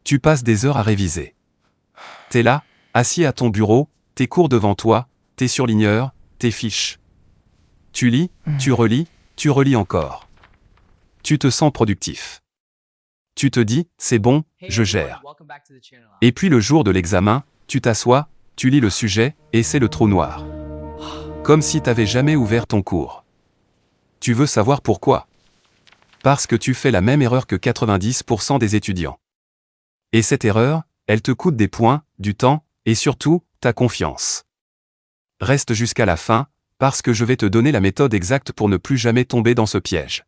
Tu passes des heures à réviser. T'es là, assis à ton bureau, tes cours devant toi, tes surligneurs, tes fiches. Tu lis, tu relis encore. Tu te sens productif. Tu te dis, c'est bon, je gère. Et puis le jour de l'examen, tu t'assois, tu lis le sujet, et c'est le trou noir. Comme si t'avais jamais ouvert ton cours. Tu veux savoir pourquoi? Parce que tu fais la même erreur que 90% des étudiants. Et cette erreur, elle te coûte des points, du temps, et surtout, ta confiance. Reste jusqu'à la fin, parce que je vais te donner la méthode exacte pour ne plus jamais tomber dans ce piège.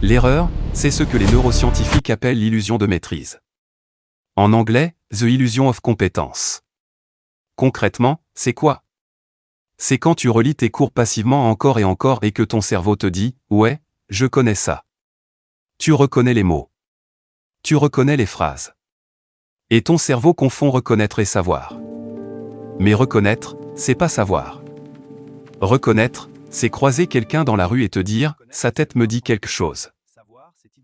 L'erreur, c'est ce que les neuroscientifiques appellent l'illusion de maîtrise. En anglais, the illusion of competence. Concrètement, c'est quoi? C'est quand tu relis tes cours passivement encore et que ton cerveau te dit « Ouais, je connais ça ». Tu reconnais les mots. Tu reconnais les phrases. Et ton cerveau confond reconnaître et savoir. Mais reconnaître, c'est pas savoir. Reconnaître, c'est croiser quelqu'un dans la rue et te dire « sa tête me dit quelque chose ».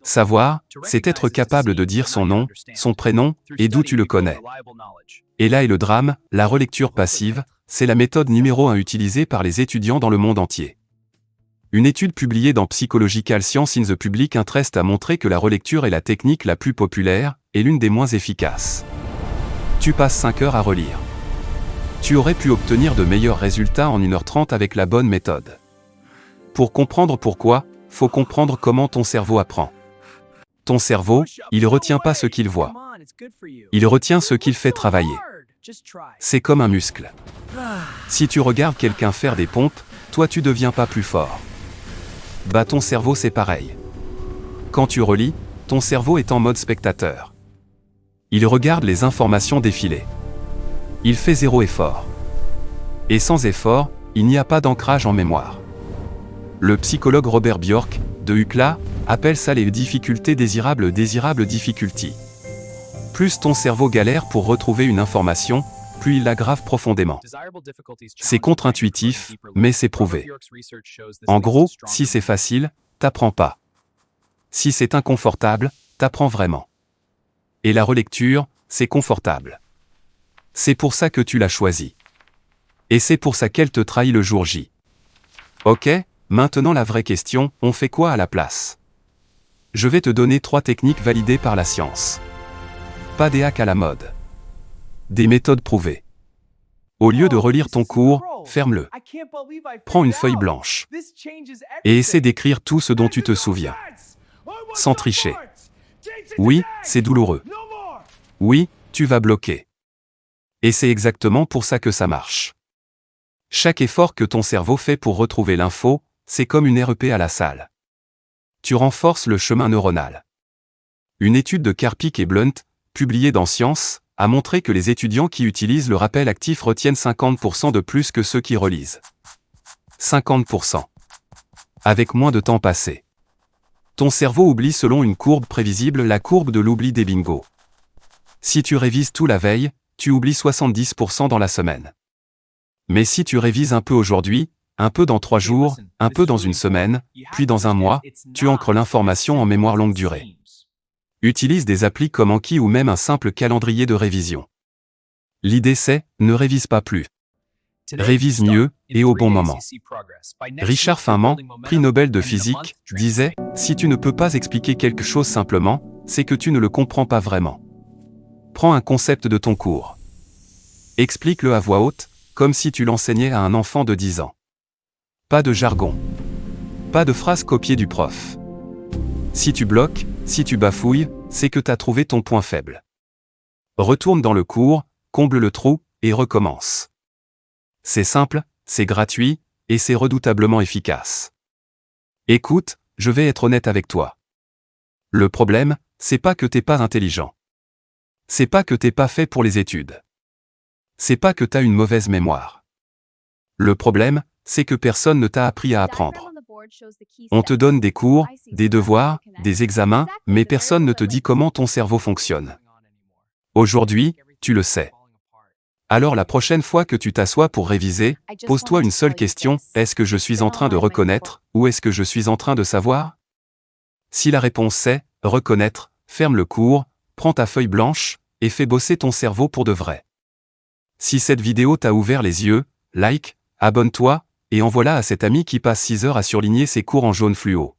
Savoir, c'est être capable de dire son nom, son prénom, et d'où tu le connais. Et là est le drame, la relecture passive, c'est la méthode numéro 1 utilisée par les étudiants dans le monde entier. Une étude publiée dans Psychological Science in the Public Interest a montré que la relecture est la technique la plus populaire, et l'une des moins efficaces. Tu passes 5 heures à relire. Tu aurais pu obtenir de meilleurs résultats en 1h30 avec la bonne méthode. Pour comprendre pourquoi, faut comprendre comment ton cerveau apprend. Ton cerveau, il retient pas ce qu'il voit. Il retient ce qu'il fait travailler. C'est comme un muscle. Si tu regardes quelqu'un faire des pompes, toi tu deviens pas plus fort. Bah ton cerveau c'est pareil. Quand tu relis, ton cerveau est en mode spectateur. Il regarde les informations défiler. Il fait 0 effort. Et sans effort, il n'y a pas d'ancrage en mémoire. Le psychologue Robert Bjork, de UCLA, appelle ça les difficultés désirables difficulty. Plus ton cerveau galère pour retrouver une information, plus il l'aggrave profondément. C'est contre-intuitif, mais c'est prouvé. En gros, si c'est facile, t'apprends pas. Si c'est inconfortable, t'apprends vraiment. Et la relecture, c'est confortable. C'est pour ça que tu l'as choisie. Et c'est pour ça qu'elle te trahit le jour J. Ok, maintenant la vraie question, on fait quoi à la place? Je vais te donner 3 techniques validées par la science. Pas des hacks à la mode. Des méthodes prouvées. Au lieu de relire ton cours, ferme-le. Prends une feuille blanche. Et essaie d'écrire tout ce dont tu te souviens. Sans tricher. Oui, c'est douloureux. Oui, tu vas bloquer. Et c'est exactement pour ça que ça marche. Chaque effort que ton cerveau fait pour retrouver l'info, c'est comme une REP à la salle. Tu renforces le chemin neuronal. Une étude de Karpik et Blunt, publiée dans Science, a montré que les étudiants qui utilisent le rappel actif retiennent 50% de plus que ceux qui relisent. 50%. Avec moins de temps passé. Ton cerveau oublie selon une courbe prévisible, la courbe de l'oubli des bingos. Si tu révises tout la veille, tu oublies 70% dans la semaine. Mais si tu révises un peu aujourd'hui, un peu dans 3 jours, un peu dans une semaine, puis dans un mois, tu ancres l'information en mémoire longue durée. Utilise des applis comme Anki ou même un simple calendrier de révision. L'idée c'est, ne révise pas plus. Révise mieux, et au bon moment. Richard Feynman, prix Nobel de physique, disait « Si tu ne peux pas expliquer quelque chose simplement, c'est que tu ne le comprends pas vraiment. » Prends un concept de ton cours. Explique-le à voix haute, comme si tu l'enseignais à un enfant de 10 ans. Pas de jargon. Pas de phrases copiées du prof. Si tu bloques, si tu bafouilles, c'est que t'as trouvé ton point faible. Retourne dans le cours, comble le trou, et recommence. C'est simple, c'est gratuit, et c'est redoutablement efficace. Écoute, je vais être honnête avec toi. Le problème, c'est pas que t'es pas intelligent. C'est pas que t'es pas fait pour les études. C'est pas que t'as une mauvaise mémoire. Le problème, c'est que personne ne t'a appris à apprendre. On te donne des cours, des devoirs, des examens, mais personne ne te dit comment ton cerveau fonctionne. Aujourd'hui, tu le sais. Alors la prochaine fois que tu t'assois pour réviser, pose-toi une seule question, est-ce que je suis en train de reconnaître, ou est-ce que je suis en train de savoir? Si la réponse c'est « reconnaître », ferme le cours, prends ta feuille blanche, et fais bosser ton cerveau pour de vrai. Si cette vidéo t'a ouvert les yeux, like, abonne-toi, et envoie-la à cet ami qui passe 6 heures à surligner ses cours en jaune fluo.